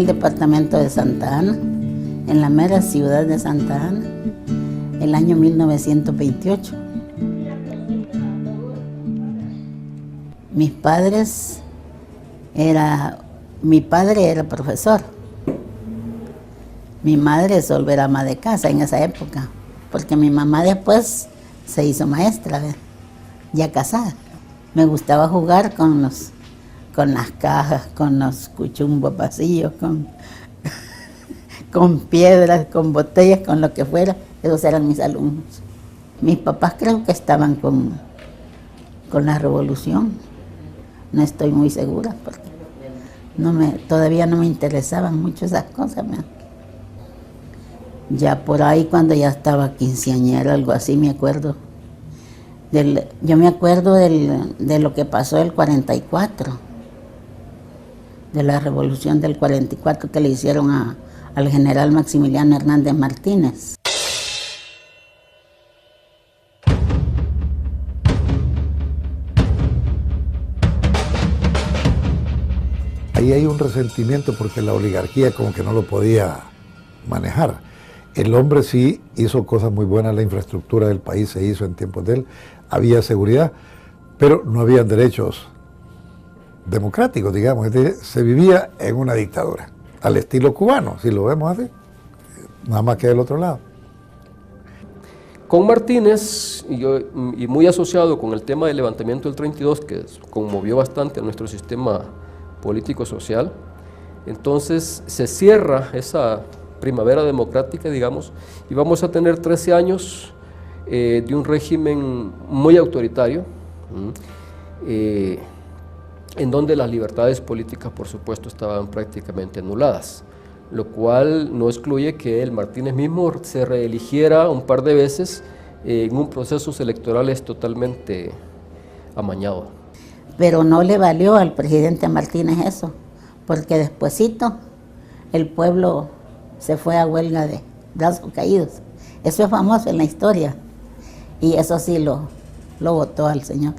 el departamento de Santa Ana, en la mera ciudad de Santa Ana, el año 1928. Mi padre era profesor. Mi madre solo era ama de casa en esa época, porque mi mamá después se hizo maestra, ya casada. Me gustaba jugar con las cajas, con los cuchumbos vacíos, con piedras, con botellas, con lo que fuera. Esos eran mis alumnos. Mis papás creo que estaban con la revolución. No estoy muy segura porque todavía no me interesaban mucho esas cosas. Ya por ahí cuando ya estaba quinceañera, algo así, me acuerdo. Yo me acuerdo de lo que pasó el 44, de la revolución del 44 que le hicieron al general Maximiliano Hernández Martínez. Ahí hay un resentimiento porque la oligarquía como que no lo podía manejar. El hombre sí hizo cosas muy buenas, la infraestructura del país se hizo en tiempos de él, había seguridad, pero no había derechos democráticos, digamos. Es decir, se vivía en una dictadura, al estilo cubano, si lo vemos así, nada más que del otro lado. Con Martínez, y muy asociado con el tema del levantamiento del 32, que conmovió bastante a nuestro sistema político-social, entonces se cierra esa primavera democrática, digamos, y vamos a tener 13 años de un régimen muy autoritario, en donde las libertades políticas, por supuesto, estaban prácticamente anuladas, lo cual no excluye que el Martínez mismo se reeligiera un par de veces en un proceso electoral totalmente amañado. Pero no le valió al presidente Martínez eso, porque despuesito el pueblo se fue a huelga de brazos caídos. Eso es famoso en la historia, y eso sí lo votó al señor.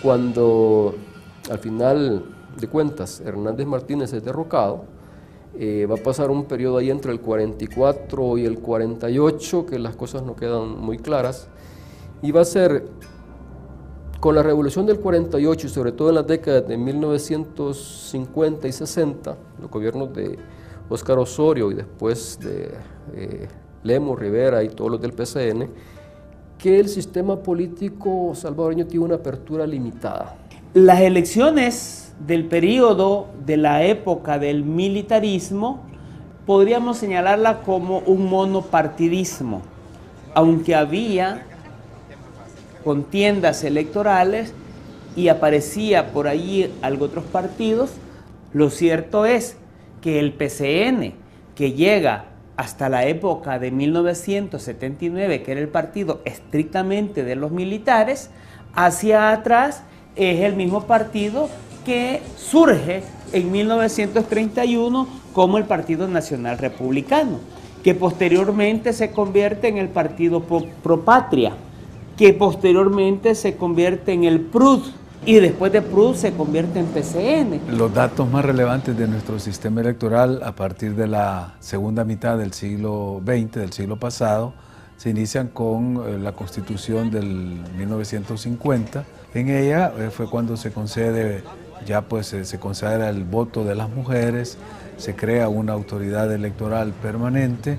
Cuando al final de cuentas Hernández Martínez es derrocado, va a pasar un periodo ahí entre el 44 y el 48, que las cosas no quedan muy claras, y va a ser con la revolución del 48 y sobre todo en las décadas de 1950 y 60, los gobiernos de Óscar Osorio y después de Lemos, Rivera y todos los del PCN, que el sistema político salvadoreño tiene una apertura limitada. Las elecciones del periodo de la época del militarismo podríamos señalarla como un monopartidismo, aunque había contiendas electorales y aparecía por allí algo otros partidos. Lo cierto es que el PCN, que llega hasta la época de 1979, que era el partido estrictamente de los militares, hacia atrás es el mismo partido que surge en 1931 como el Partido Nacional Republicano, que posteriormente se convierte en el Partido Pro Patria, que posteriormente se convierte en el PRUD, y después de PRUD se convierte en PCN. Los datos más relevantes de nuestro sistema electoral a partir de la segunda mitad del siglo XX, del siglo pasado, se inician con la Constitución del 1950. En ella fue cuando se concede, ya pues se consagra el voto de las mujeres, se crea una autoridad electoral permanente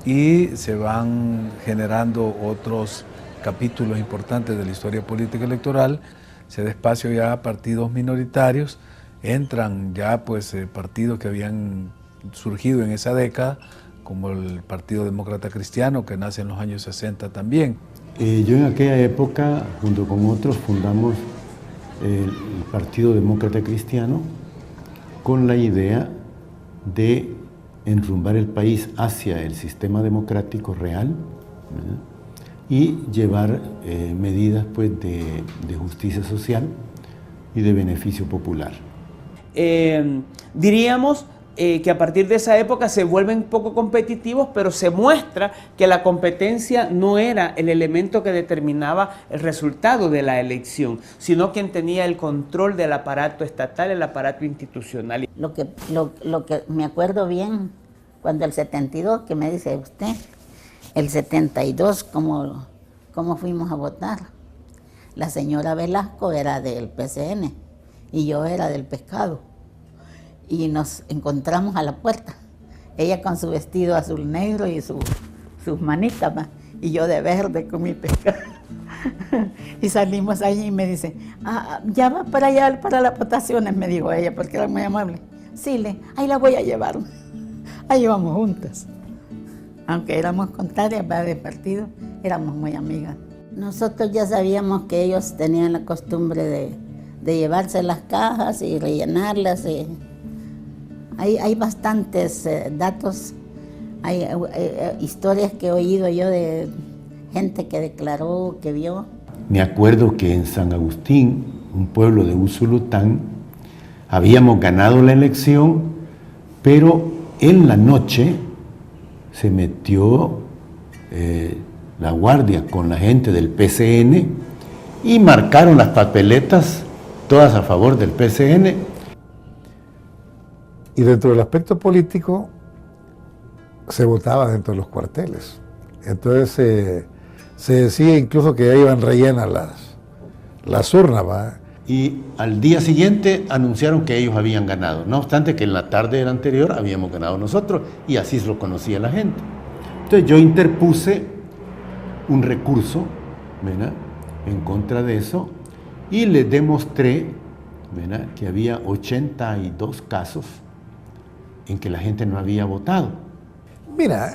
y se van generando otros capítulos importantes de la historia política electoral. Se da espacio ya a partidos minoritarios, entran ya pues partidos que habían surgido en esa década, como el Partido Demócrata Cristiano, que nace en los años 60 también. Yo en aquella época, junto con otros, fundamos el Partido Demócrata Cristiano con la idea de enrumbar el país hacia el sistema democrático real, ¿verdad? Y llevar medidas pues, de justicia social y de beneficio popular. Diríamos que a partir de esa época se vuelven poco competitivos, pero se muestra que la competencia no era el elemento que determinaba el resultado de la elección, sino quien tenía el control del aparato estatal, el aparato institucional. Lo que me acuerdo bien, cuando el 72, que me dice usted, el 72, ¿cómo fuimos a votar? La señora Velasco era del PCN y yo era del Pescado. Y nos encontramos a la puerta, ella con su vestido azul negro y sus manitas, y yo de verde con mi pescado. Y salimos allí y me dice, ya va para allá, para las votaciones, me dijo ella, porque era muy amable. Sí, ahí la voy a llevar. Ahí vamos juntas. Aunque éramos contrarias de partido, éramos muy amigas. Nosotros ya sabíamos que ellos tenían la costumbre de llevarse las cajas y rellenarlas. Hay bastantes datos, hay historias que he oído yo de gente que declaró, que vio. Me acuerdo que en San Agustín, un pueblo de Usulután, habíamos ganado la elección, pero en la noche se metió la guardia con la gente del PCN y marcaron las papeletas, todas a favor del PCN. Y dentro del aspecto político se votaba dentro de los cuarteles. Entonces se decía incluso que ya iban rellenas las urnas, ¿va? Y al día siguiente anunciaron que ellos habían ganado. No obstante que en la tarde del anterior habíamos ganado nosotros y así lo conocía la gente. Entonces yo interpuse un recurso, ¿verdad?, en contra de eso y les demostré, ¿verdad?, que había 82 casos en que la gente no había votado. Mira,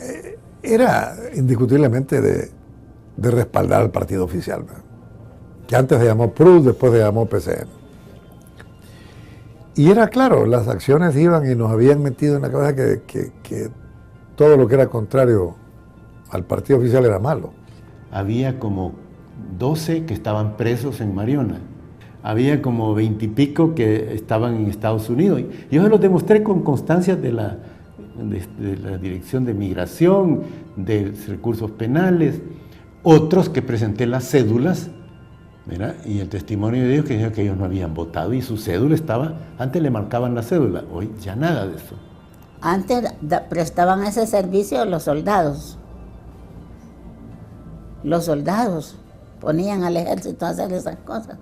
era indiscutiblemente de respaldar al partido oficial, ¿verdad?, que antes se llamó PRUS, después se llamó PCN. Y era claro, las acciones iban y nos habían metido en la cabeza que todo lo que era contrario al partido oficial era malo. Había como 12 que estaban presos en Mariona. Había como 20 y pico que estaban en Estados Unidos. Y yo se los demostré con constancias de la Dirección de Migración, de recursos penales, otros que presenté las cédulas, ¿verdad?, y el testimonio de ellos que dijeron que ellos no habían votado y su cédula estaba, antes le marcaban la cédula, hoy ya nada de eso. Antes prestaban ese servicio los soldados. Los soldados ponían al ejército a hacer esas cosas.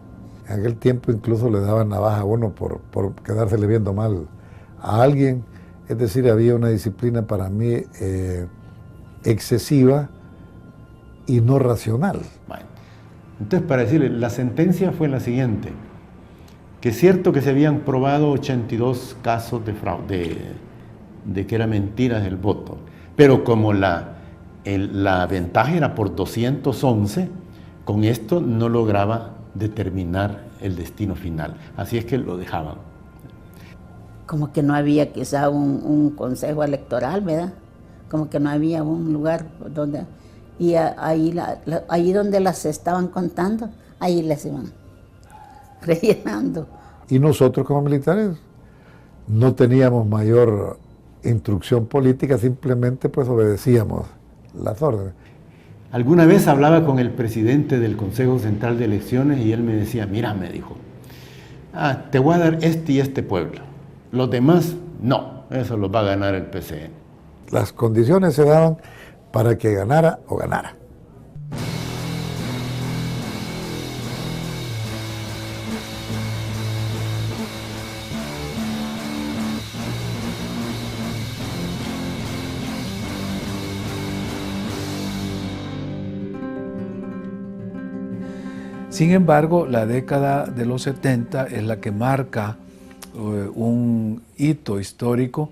En aquel tiempo incluso le daban navaja a uno por quedársele viendo mal a alguien. Es decir, había una disciplina para mí excesiva y no racional. Bueno, entonces para decirle, la sentencia fue la siguiente, que es cierto que se habían probado 82 casos de fraude, de que era mentira el voto, pero como la ventaja era por 211, con esto no lograba determinar el destino final. Así es que lo dejaban. Como que no había quizá un consejo electoral, ¿verdad? Como que no había un lugar donde... Y ahí donde las estaban contando, ahí les iban rellenando. Y nosotros como militares no teníamos mayor instrucción política, simplemente pues obedecíamos las órdenes. Alguna vez hablaba con el presidente del Consejo Central de Elecciones y él me decía, mira, me dijo, te voy a dar este y este pueblo, los demás no, eso los va a ganar el PCN. Las condiciones se daban para que ganara o ganara. Sin embargo, la década de los 70 es la que marca un hito histórico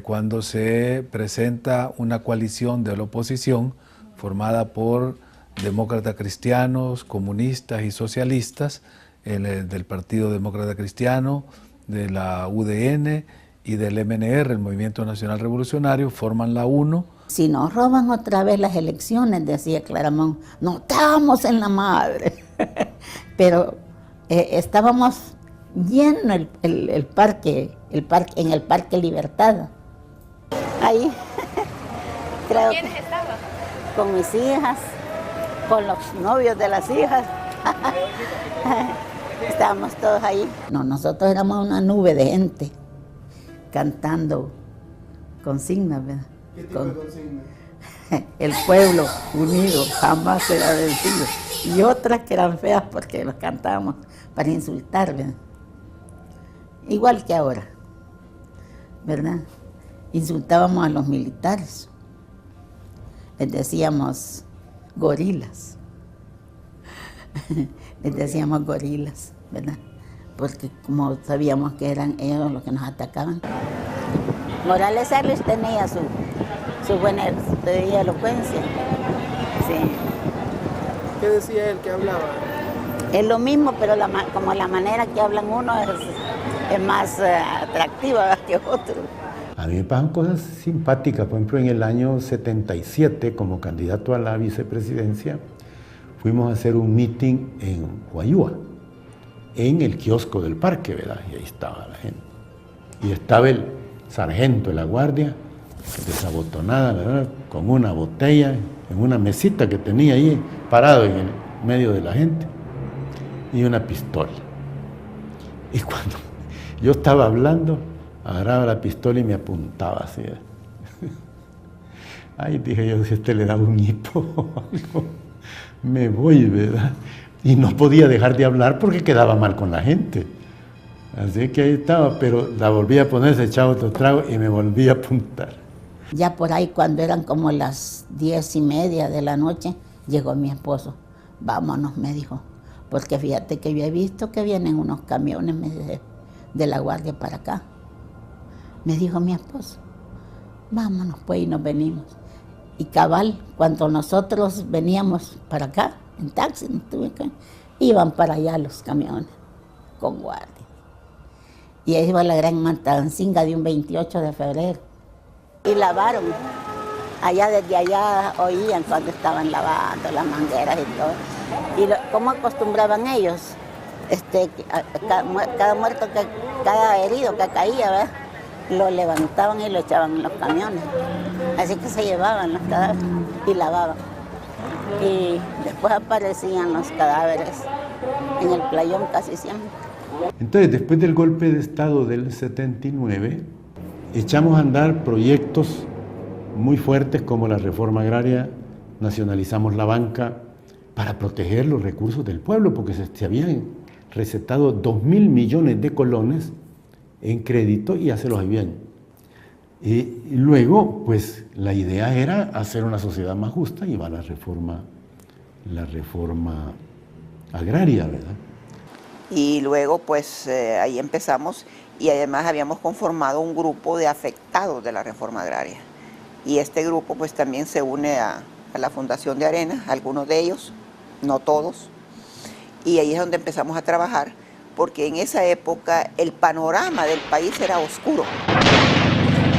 cuando se presenta una coalición de la oposición formada por demócratas cristianos, comunistas y socialistas, del Partido Demócrata Cristiano, de la UDN y del MNR, el Movimiento Nacional Revolucionario, forman la UNO. Si nos roban otra vez las elecciones, decía Claramunt, no estamos en la madre. Pero estábamos lleno el parque, en el Parque Libertad. Ahí, creo. ¿Quiénes estaban? Con mis hijas, con los novios de las hijas. Estábamos todos ahí. No, nosotros éramos una nube de gente cantando consignas, ¿verdad? ¿Qué tipo de consignas? El pueblo unido jamás será vencido. Y otras que eran feas porque las cantábamos para insultar, ¿verdad? Igual que ahora, ¿verdad? Insultábamos a los militares. Les decíamos gorilas. Les decíamos gorilas, ¿verdad? Porque como sabíamos que eran ellos los que nos atacaban. Morales Harris tenía su buena elocuencia. Sí. ¿Qué decía él? ¿Qué hablaba? Es lo mismo, pero como la manera que hablan uno es más atractiva que otro. A mí me pasan cosas simpáticas. Por ejemplo, en el año 77, como candidato a la vicepresidencia, fuimos a hacer un meeting en Huayúa, en el kiosco del parque, ¿verdad? Y ahí estaba la gente. Y estaba el sargento de la guardia, desabotonada, ¿verdad? Con una botella, en una mesita que tenía ahí, parado en el medio de la gente, y una pistola. Y cuando yo estaba hablando, agarraba la pistola y me apuntaba así. Ay, dije yo, si a este le daba un hipo o algo, me voy, ¿verdad? Y no podía dejar de hablar porque quedaba mal con la gente. Así que ahí estaba, pero la volví a poner, se echaba otro trago y me volví a apuntar. Ya por ahí, cuando eran como las 10:30 de la noche, llegó mi esposo. Vámonos, me dijo, porque fíjate que yo he visto que vienen unos camiones de la guardia para acá. Me dijo mi esposo, vámonos pues, y nos venimos. Y cabal, cuando nosotros veníamos para acá, en taxi, iban para allá los camiones, con guardia. Y ahí iba la gran matancinga de un 28 de febrero. Y lavaron. Allá, desde allá oían cuando estaban lavando las mangueras y todo. Y cómo acostumbraban ellos, cada muerto, cada herido que caía, ¿verdad? Lo levantaban y lo echaban en los camiones. Así que se llevaban los cadáveres y lavaban. Y después aparecían los cadáveres en el playón casi siempre. Entonces, después del golpe de Estado del 79, echamos a andar proyectos muy fuertes como la reforma agraria, nacionalizamos la banca para proteger los recursos del pueblo, porque se habían recetado 2.000 millones de colones en crédito y ya se los habían. Y luego, pues, la idea era hacer una sociedad más justa y va la reforma agraria, ¿verdad? Y luego, pues, ahí empezamos y además habíamos conformado un grupo de afectados de la reforma agraria. Y este grupo, pues, también se une a la Fundación de Arena, algunos de ellos, no todos. Y ahí es donde empezamos a trabajar, porque en esa época el panorama del país era oscuro.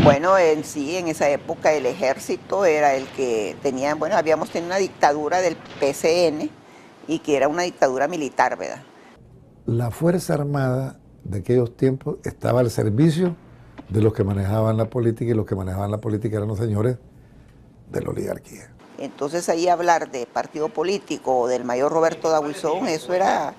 Bueno, en esa época el ejército era el que tenía, bueno, habíamos tenido una dictadura del PCN y que era una dictadura militar, ¿verdad? La Fuerza Armada de aquellos tiempos estaba al servicio de los que manejaban la política, y los que manejaban la política eran los señores de la oligarquía. Entonces ahí hablar de partido político o del mayor Roberto D'Aubuisson, eso era,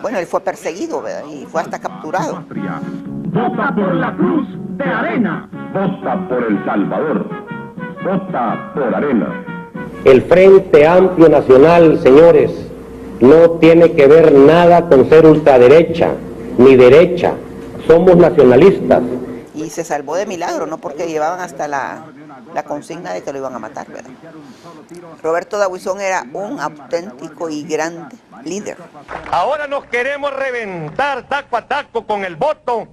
bueno, él fue perseguido, ¿verdad? Y fue hasta capturado. Vota por la Cruz de Arena. Vota por El Salvador. Vota por Arena. El Frente Amplio Nacional, señores, no tiene que ver nada con ser ultraderecha ni derecha. Somos nacionalistas. Y se salvó de milagro, no porque llevaban hasta la consigna de que lo iban a matar, ¿verdad? Roberto D'Aubuisson era un auténtico y grande líder. Ahora nos queremos reventar taco a taco con el voto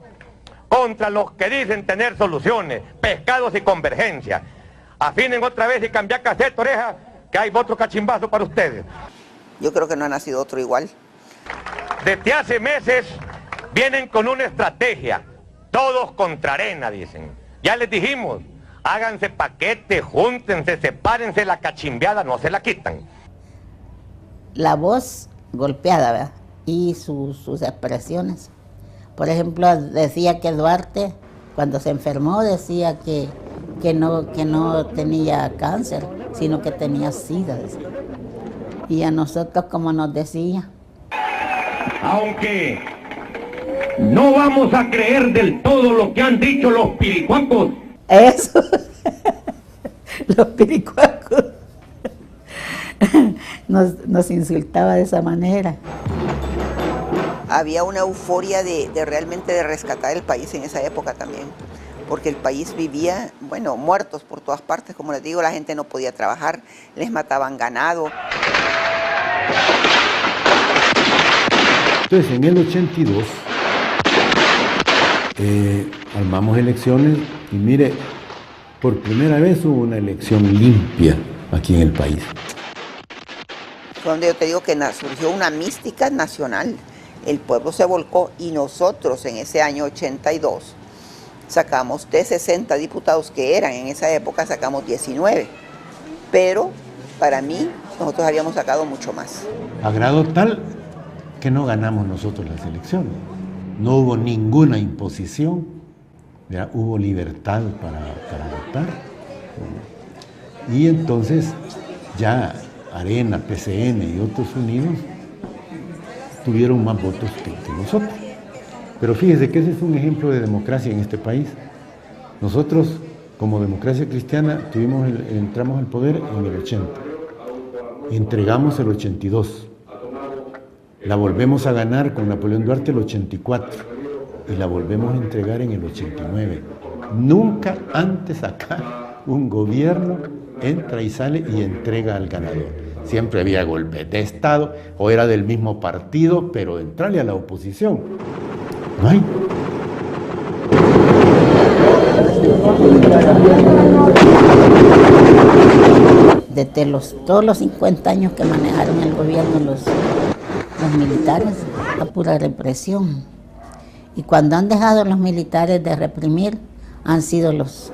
contra los que dicen tener soluciones, pescados y convergencia. Afinen otra vez y cambiar cassette, oreja, que hay otro cachimbazo para ustedes. Yo creo que no ha nacido otro igual. Desde hace meses vienen con una estrategia, todos contra Arena, dicen. Ya les dijimos, háganse paquete, júntense, sepárense, la cachimbeada no se la quitan. La voz golpeada, ¿verdad? Y sus expresiones Por ejemplo, decía que Duarte, cuando se enfermó, decía que no tenía cáncer, sino que tenía SIDA. Decía. Y a nosotros, como nos decía. Aunque no vamos a creer del todo lo que han dicho los piricuacos. Eso, los piricuacos. Nos insultaba de esa manera. Había una euforia de realmente de rescatar el país en esa época también, porque el país vivía, bueno, muertos por todas partes, como les digo, la gente no podía trabajar, les mataban ganado. Entonces, en el 82, armamos elecciones y mire, por primera vez hubo una elección limpia aquí en el país. Fue donde yo te digo que surgió una mística nacional. El pueblo se volcó y nosotros en ese año 82 sacamos de 60 diputados que eran en esa época, sacamos 19. Pero para mí, nosotros habíamos sacado mucho más. A grado tal que no ganamos nosotros las elecciones. No hubo ninguna imposición, ¿ya? Hubo libertad para votar. Y entonces ya Arena, PCN y otros unidos tuvieron más votos que nosotros. Pero fíjese que ese es un ejemplo de democracia en este país. Nosotros, como democracia cristiana, entramos al poder en el 80. Entregamos el 82. La volvemos a ganar con Napoleón Duarte el 84. Y la volvemos a entregar en el 89. Nunca antes acá un gobierno entra y sale y entrega al ganador. Siempre había golpes de Estado, o era del mismo partido, pero entrarle a la oposición. No hay. Desde todos los 50 años que manejaron el gobierno los militares, a pura represión. Y cuando han dejado los militares de reprimir, han sido los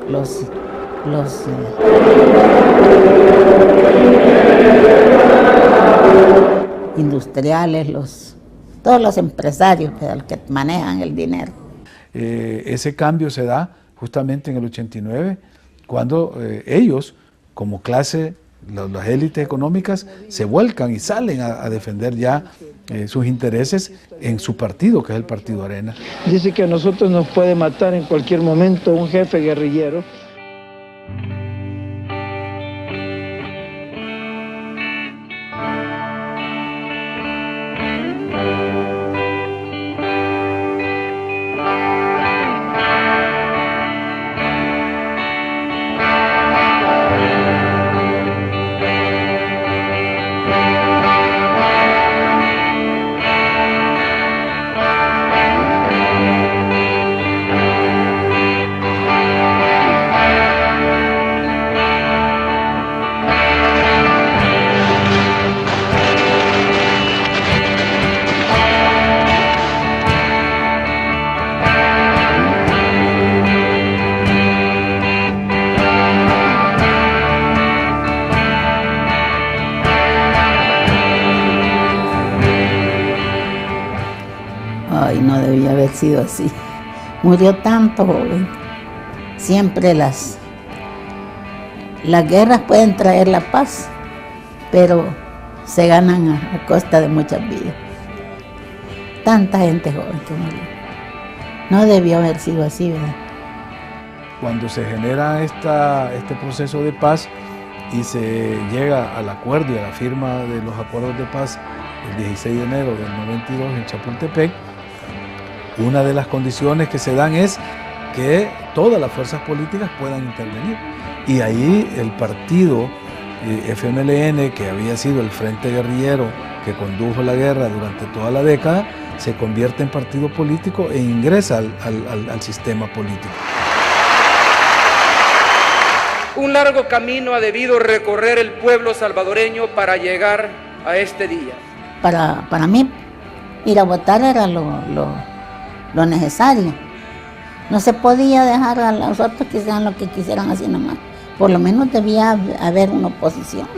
industriales, todos los empresarios que manejan el dinero. Ese cambio se da justamente en el 89, cuando ellos, como clase, las élites económicas, se vuelcan y salen a defender ya sus intereses en su partido, que es el Partido Arena. Dice que a nosotros nos puede matar en cualquier momento un jefe guerrillero. Ay, no debía haber sido así. Murió tanto joven. Siempre las guerras pueden traer la paz, pero se ganan a costa de muchas vidas. Tanta gente joven que murió. No debió haber sido así, ¿verdad? Cuando se genera este proceso de paz y se llega al acuerdo y a la firma de los acuerdos de paz el 16 de enero del 92 en Chapultepec, una de las condiciones que se dan es que todas las fuerzas políticas puedan intervenir. Y ahí el partido FMLN, que había sido el frente guerrillero que condujo la guerra durante toda la década, se convierte en partido político e ingresa al sistema político. Un largo camino ha debido recorrer el pueblo salvadoreño para llegar a este día. Para mí, ir a votar era lo necesario. No se podía dejar a los otros que hicieran lo que quisieran así nomás. Por lo menos debía haber una oposición.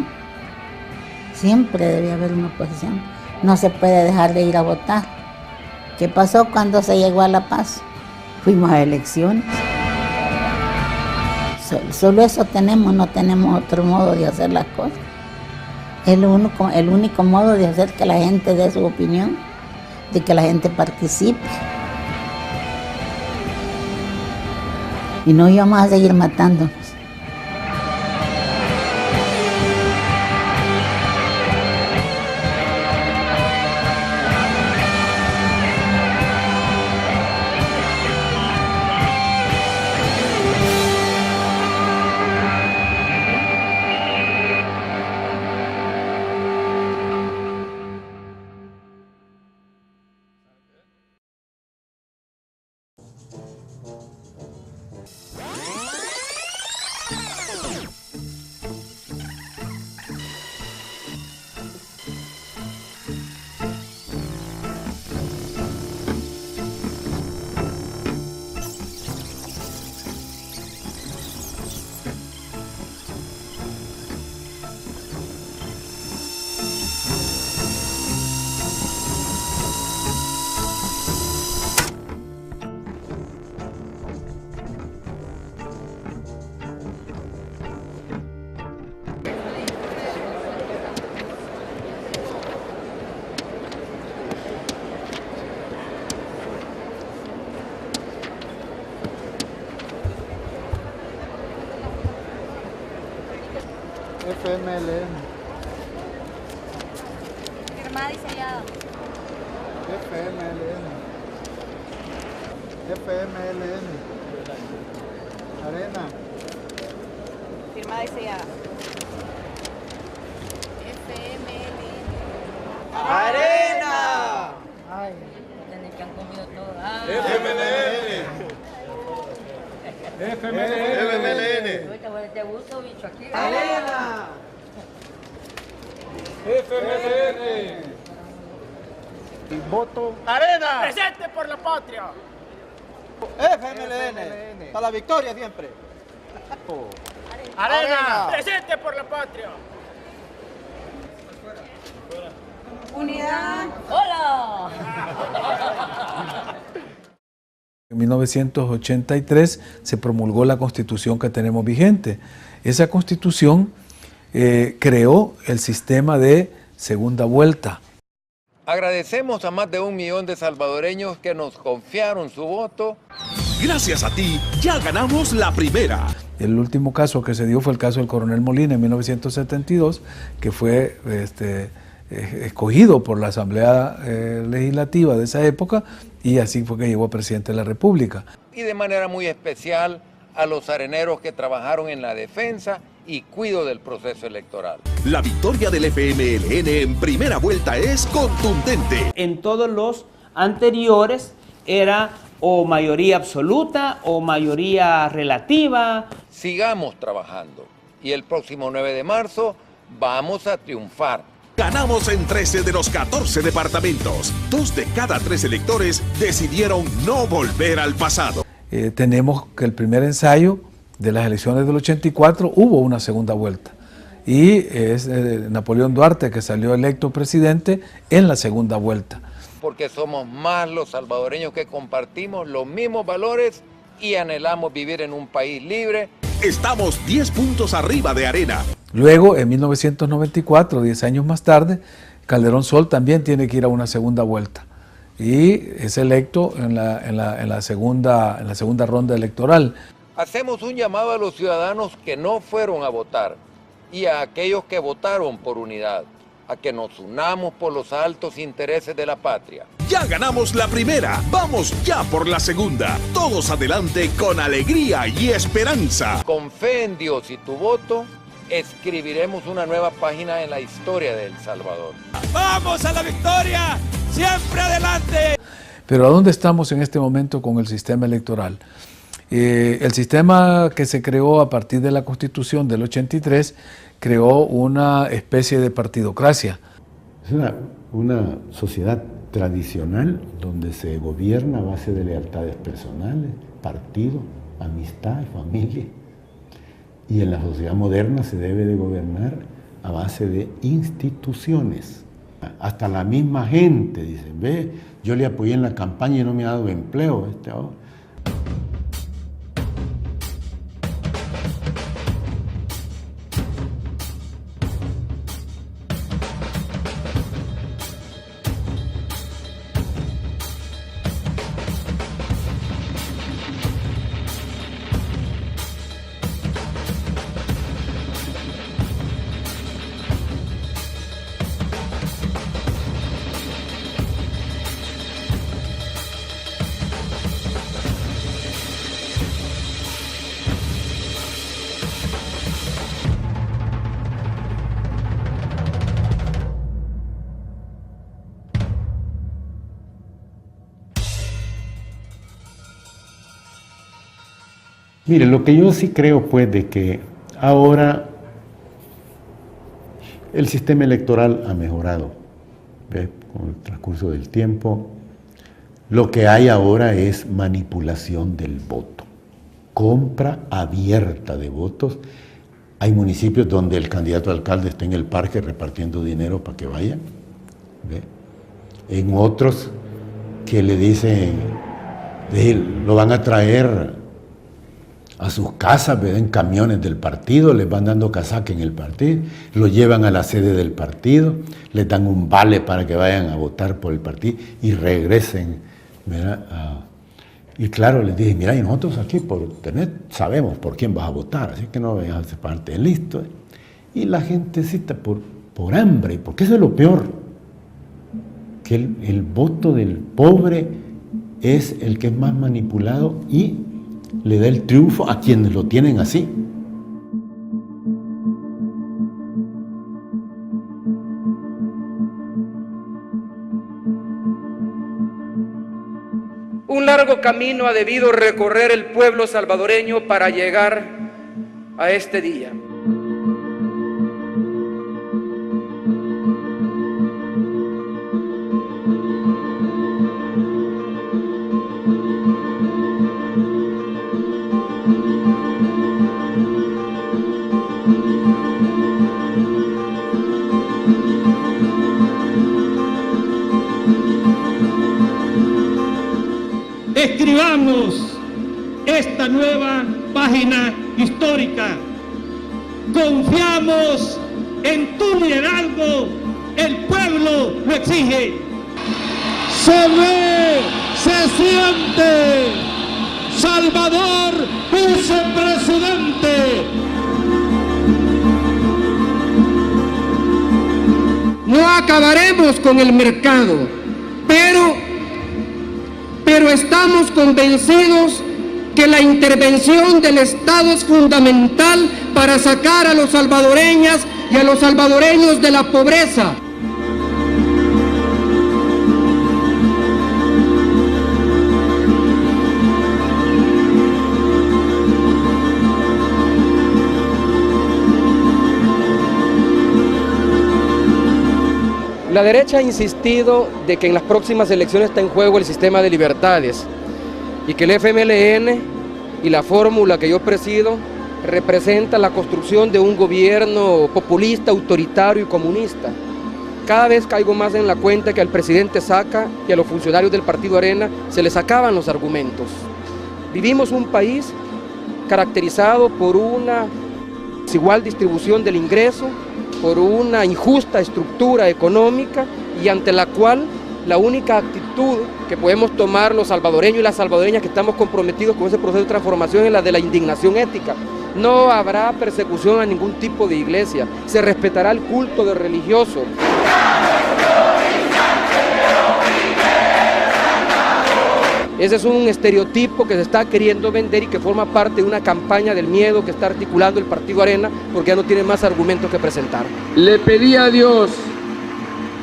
Siempre debía haber una oposición. No se puede dejar de ir a votar. ¿Qué pasó cuando se llegó a la paz? Fuimos a elecciones. Solo eso tenemos, no tenemos otro modo de hacer las cosas. Es el único modo de hacer que la gente dé su opinión, de que la gente participe. Y no íbamos a seguir matándonos. FMLN. Firmada y sellada. FMLN. FMLN. Arena. Firmada y sellada. FMLN. ¡Arena! Ay, que han comido todo. FMLN. FMLN. ¿Te gusta, bicho, aquí? ¡Arena! FMLN. Y voto. ¡Arena! ¡Presente por la patria! FMLN. Para la victoria siempre. ¡Arena! ¡Presente por la patria! ¡Unidad! ¡Hola! En 1983 se promulgó la Constitución que tenemos vigente. Esa Constitución creó el sistema de segunda vuelta. Agradecemos a más de 1 millón de salvadoreños que nos confiaron su voto. Gracias a ti, ya ganamos la primera. El último caso que se dio fue el caso del coronel Molina en 1972, que fue escogido por la Asamblea Legislativa de esa época y así fue que llegó a presidente de la República. Y de manera muy especial a los areneros que trabajaron en la defensa y cuido del proceso electoral. La victoria del FMLN en primera vuelta es contundente. En todos los anteriores era o mayoría absoluta o mayoría relativa. Sigamos trabajando y el próximo 9 de marzo vamos a triunfar. Ganamos en 13 de los 14 departamentos. 2 de cada 3 electores decidieron no volver al pasado. Tenemos que el primer ensayo de las elecciones del 84 hubo una segunda vuelta. Y es Napoleón Duarte que salió electo presidente en la segunda vuelta. Porque somos más los salvadoreños que compartimos los mismos valores y anhelamos vivir en un país libre. Estamos 10 puntos arriba de Arena. Luego, en 1994, 10 años más tarde, Calderón Sol también tiene que ir a una segunda vuelta. Y es electo en la segunda ronda electoral. Hacemos un llamado a los ciudadanos que no fueron a votar y a aquellos que votaron por unidad, a que nos unamos por los altos intereses de la patria. Ya ganamos la primera, vamos ya por la segunda. Todos adelante con alegría y esperanza. Con fe en Dios y tu voto, escribiremos una nueva página en la historia de El Salvador. ¡Vamos a la victoria! ¡Siempre adelante! Pero ¿a dónde estamos en este momento con el sistema electoral? El sistema que se creó a partir de la Constitución del 83 creó una especie de partidocracia. Es una sociedad tradicional donde se gobierna a base de lealtades personales, partido, amistad y familia. Y en la sociedad moderna se debe de gobernar a base de instituciones. Hasta la misma gente dice, ve, yo le apoyé en la campaña y no me ha dado empleo ahora. Mire, lo que yo sí creo pues de que ahora el sistema electoral ha mejorado, ¿ves? Con el transcurso del tiempo. Lo que hay ahora es manipulación del voto, compra abierta de votos. Hay municipios donde el candidato a alcalde está en el parque repartiendo dinero para que vayan, ¿ves? En otros que le dicen, lo van a traer a sus casas, en camiones del partido, les van dando casaca en el partido, lo llevan a la sede del partido, les dan un vale para que vayan a votar por el partido y regresen, ¿verdad? Y claro, les dije, mira, y nosotros aquí por internet sabemos por quién vas a votar, así que no vayas a hacer parte, listo. Y la gente cita por hambre, porque eso es lo peor, que el voto del pobre es el que es más manipulado y le da el triunfo a quienes lo tienen así. Un largo camino ha debido recorrer el pueblo salvadoreño para llegar a este día. Escribamos esta nueva página histórica. Confiamos en tu liderazgo, el pueblo lo exige. Se ve, se siente. Salvador, vicepresidente. No acabaremos con el mercado, pero estamos convencidos que la intervención del Estado es fundamental para sacar a los salvadoreñas y a los salvadoreños de la pobreza. La derecha ha insistido de que en las próximas elecciones está en juego el sistema de libertades y que el FMLN y la fórmula que yo presido representa la construcción de un gobierno populista, autoritario y comunista. Cada vez caigo más en la cuenta que al presidente Saca y a los funcionarios del Partido Arena se les acaban los argumentos. Vivimos un país caracterizado por una desigual distribución del ingreso, por una injusta estructura económica y ante la cual la única actitud que podemos tomar los salvadoreños y las salvadoreñas que estamos comprometidos con ese proceso de transformación es la de la indignación ética. No habrá persecución a ningún tipo de iglesia, se respetará el culto de religioso. Ese es un estereotipo que se está queriendo vender y que forma parte de una campaña del miedo que está articulando el Partido Arena porque ya no tiene más argumentos que presentar. Le pedí a Dios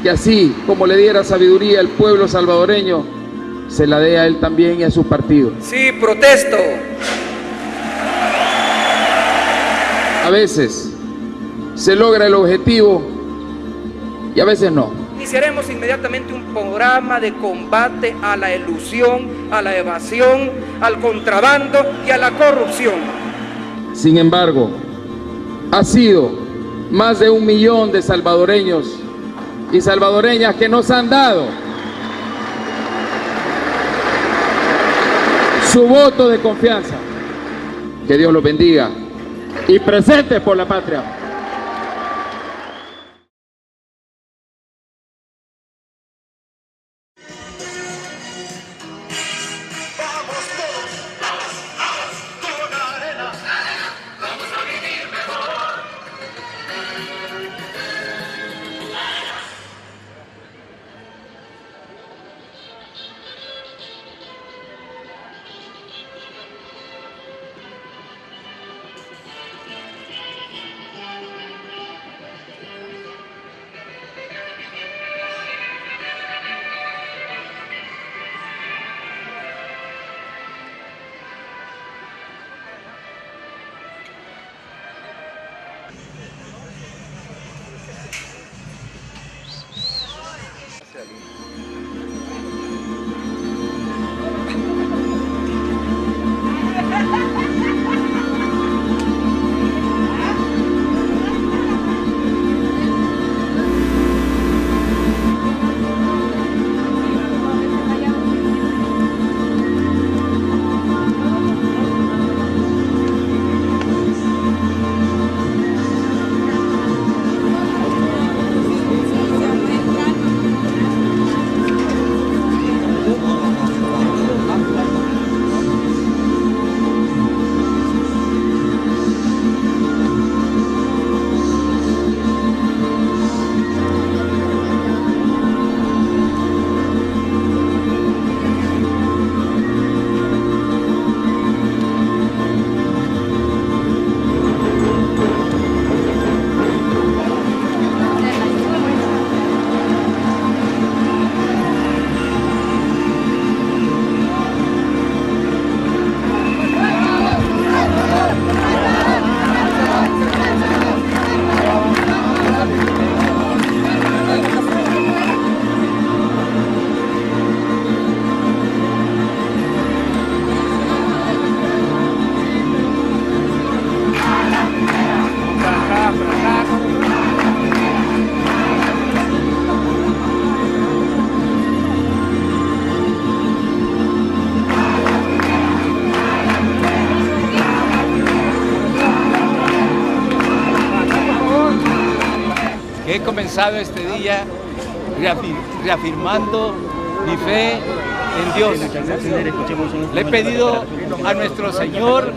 que así como le diera sabiduría al pueblo salvadoreño, se la dé a él también y a su partido. Sí, protesto. A veces se logra el objetivo y a veces no. Iniciaremos inmediatamente un programa de combate a la elusión, a la evasión, al contrabando y a la corrupción. Sin embargo, ha sido más de 1 millón de salvadoreños y salvadoreñas que nos han dado su voto de confianza. Que Dios los bendiga y presentes por la patria. He comenzado este día reafirmando mi fe en Dios. Le he pedido a nuestro Señor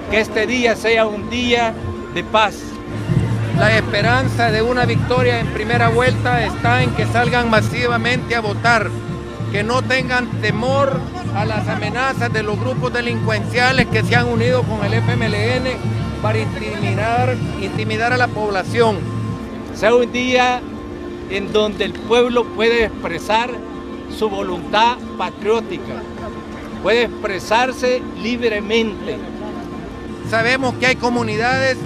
que este día sea un día de paz. La esperanza de una victoria en primera vuelta está en que salgan masivamente a votar, que no tengan temor a las amenazas de los grupos delincuenciales que se han unido con el FMLN para intimidar a la población. Sea un día en donde el pueblo puede expresar su voluntad patriótica, puede expresarse libremente. Sabemos que hay comunidades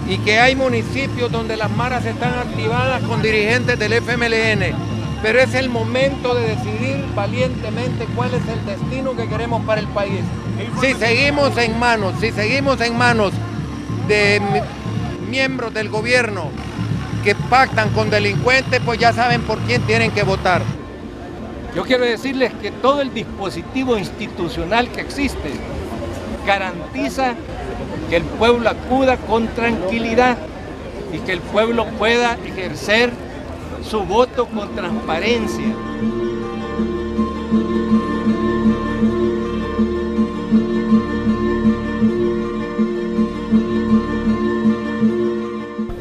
y que hay municipios donde las maras están activadas con dirigentes del FMLN, pero es el momento de decidir valientemente cuál es el destino que queremos para el país. Si seguimos en manos de miembros del gobierno que pactan con delincuentes, pues ya saben por quién tienen que votar. Yo quiero decirles que todo el dispositivo institucional que existe garantiza que el pueblo acuda con tranquilidad y que el pueblo pueda ejercer su voto con transparencia.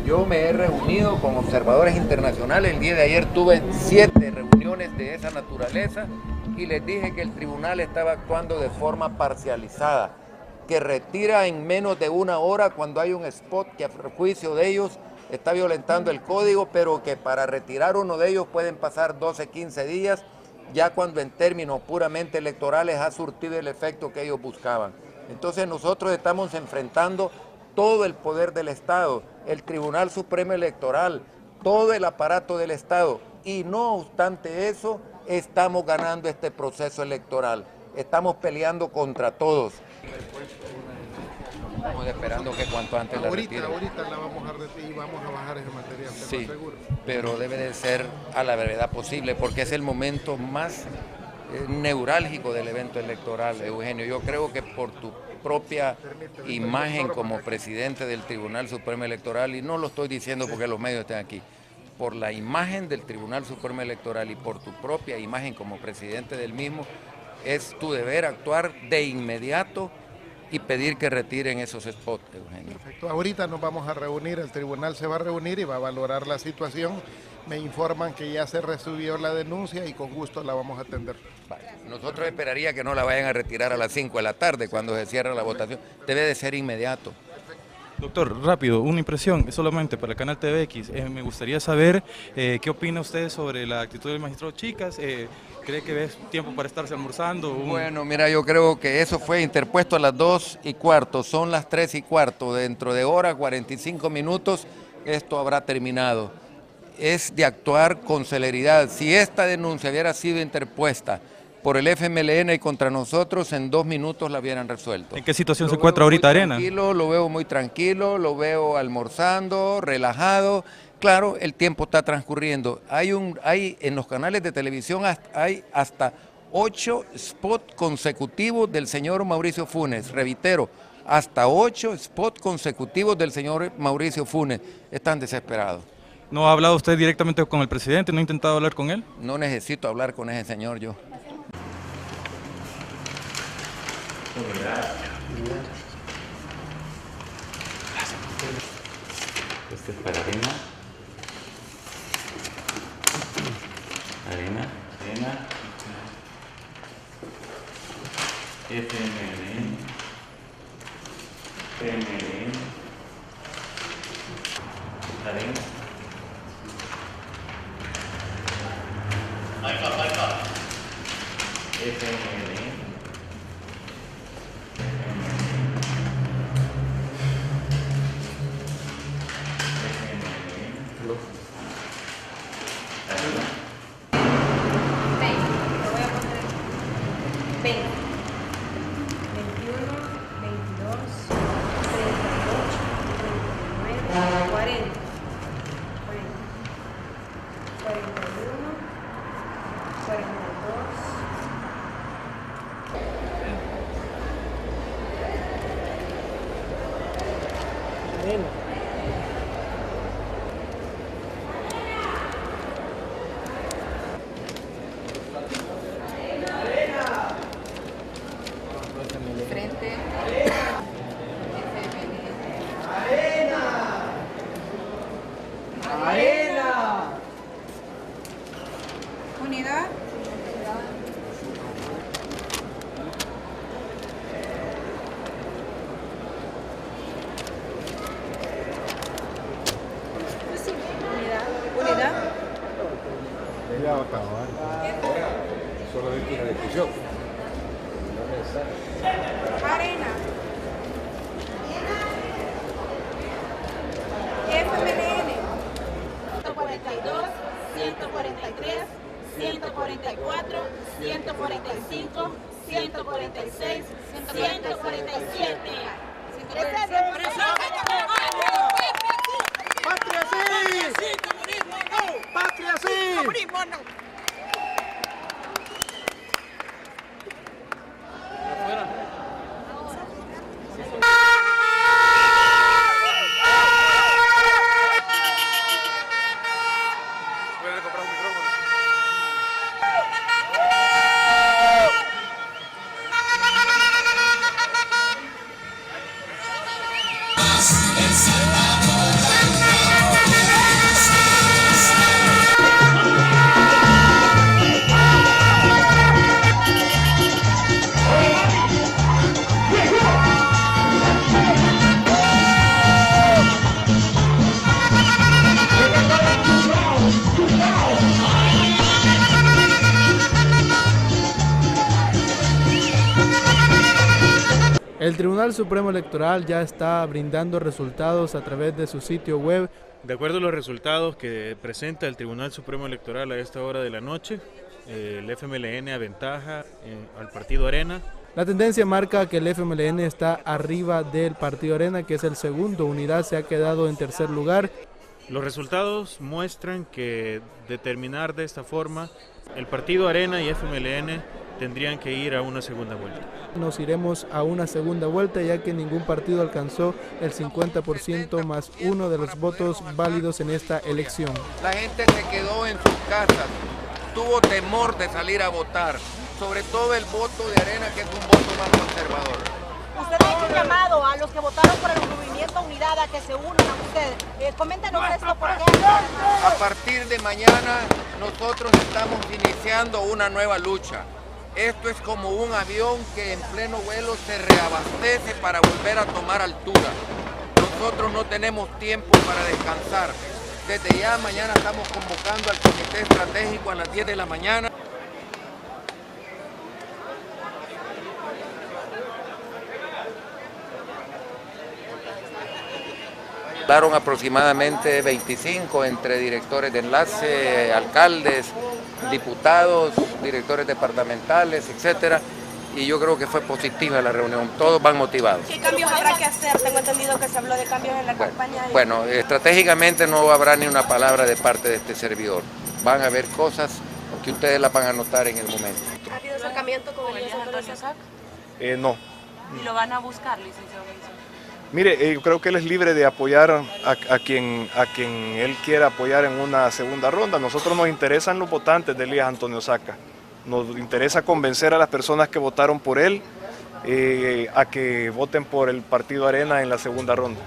Yo me he reunido con observadores internacionales. El día de ayer tuve 7 reuniones de esa naturaleza y les dije que el tribunal estaba actuando de forma parcializada, que retira en menos de una hora cuando hay un spot que a juicio de ellos está violentando el código, pero que para retirar uno de ellos pueden pasar 12, 15 días, ya cuando en términos puramente electorales ha surtido el efecto que ellos buscaban. Entonces nosotros estamos enfrentando todo el poder del Estado, el Tribunal Supremo Electoral, todo el aparato del Estado, y no obstante eso, estamos ganando este proceso electoral. Estamos peleando contra todos. Estamos esperando que cuanto antes la retiren. Ahorita la vamos a retirar y vamos a bajar ese material, Sí, seguro. pero debe de ser a la brevedad posible porque es el momento más neurálgico del evento electoral, Eugenio. Yo creo que por tu propia imagen como presidente del Tribunal Supremo Electoral, y no lo estoy diciendo porque los medios estén aquí, por la imagen del Tribunal Supremo Electoral y por tu propia imagen como presidente del mismo, es tu deber actuar de inmediato y pedir que retiren esos spots, Eugenio. Perfecto. Ahorita nos vamos a reunir, el tribunal se va a reunir y va a valorar la situación. Me informan que ya se recibió la denuncia y con gusto la vamos a atender. Vale. Nosotros esperaría que no la vayan a retirar a las 5 de la tarde cuando se cierre la votación. Debe de ser inmediato. Doctor, rápido, una impresión, solamente para el canal TVX. Me gustaría saber qué opina usted sobre la actitud del magistrado Chicas. ¿Cree que es tiempo para estarse almorzando? Bueno, mira, yo creo que eso fue interpuesto a las 2:15, son las 3:15. Dentro de hora, 45 minutos, esto habrá terminado. Es de actuar con celeridad. Si esta denuncia hubiera sido interpuesta por el FMLN y contra nosotros, en 2 minutos la hubieran resuelto. ¿En qué situación se encuentra ahorita Arena? Lo veo muy tranquilo, lo veo almorzando, relajado. Claro, el tiempo está transcurriendo. Hay en los canales de televisión hay hasta 8 spots consecutivos del señor Mauricio Funes. Reitero, hasta 8 spots consecutivos del señor Mauricio Funes. Están desesperados. ¿No ha hablado usted directamente con el presidente? ¿No ha intentado hablar con él? No necesito hablar con ese señor yo. Este es para Arena. Arena. FMLN. PMLN. Arena. FMLN. Arena. FMLN. 142, 143, 144, 145, 146, 147. ¡Patria sí! ¡Comunismo no! ¡Patria sí! ¡Comunismo no! El Tribunal Supremo Electoral ya está brindando resultados a través de su sitio web. De acuerdo a los resultados que presenta el Tribunal Supremo Electoral a esta hora de la noche, el FMLN aventaja al partido Arena La tendencia marca que el FMLN está arriba del Partido Arena, que es el segundo. Unidad se ha quedado en tercer lugar. Los resultados muestran que de terminar de esta forma, el Partido Arena y FMLN tendrían que ir a una segunda vuelta. Nos iremos a una segunda vuelta, ya que ningún partido alcanzó el 50% más uno de los votos válidos en esta elección. La gente se quedó en sus casas, tuvo temor de salir a votar, sobre todo el voto de Arena, que es un voto más conservador. Usted ha hecho un llamado a los que votaron por el movimiento Unidad a que se unan a usted. Coméntenos esto, ¿por qué? A partir de mañana nosotros estamos iniciando una nueva lucha. Esto es como un avión que en pleno vuelo se reabastece para volver a tomar altura. Nosotros no tenemos tiempo para descansar. Desde ya mañana estamos convocando al comité estratégico a las 10 de la mañana. Hablaron aproximadamente 25 entre directores de enlace, alcaldes, diputados, directores departamentales, etcétera, y yo creo que fue positiva la reunión, todos van motivados. ¿Qué cambios habrá que hacer? Tengo entendido que se habló de cambios en la campaña. Bueno, estratégicamente no habrá ni una palabra de parte de este servidor. Van a haber cosas que ustedes las van a notar en el momento. ¿Ha habido acercamiento con Elías Antonio Sac? No. ¿Y lo van a buscar, licenciado Benson? Mire, yo creo que él es libre de apoyar a quien él quiera apoyar en una segunda ronda. Nosotros nos interesan los votantes de Elías Antonio Saca. Nos interesa convencer a las personas que votaron por él a que voten por el Partido Arena en la segunda ronda.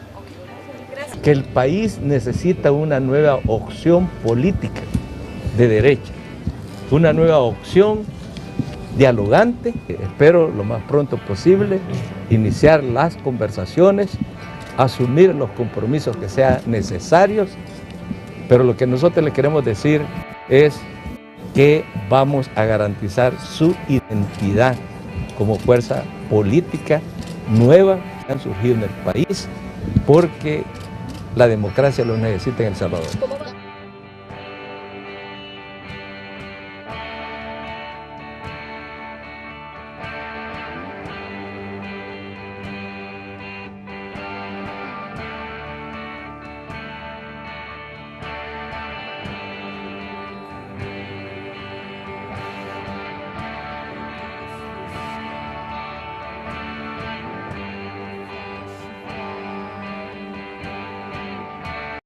Que el país necesita una nueva opción política de derecha, una nueva opción dialogante. Espero lo más pronto posible iniciar las conversaciones, asumir los compromisos que sean necesarios, pero lo que nosotros le queremos decir es que vamos a garantizar su identidad como fuerza política nueva que han surgido en el país, porque la democracia lo necesita en El Salvador.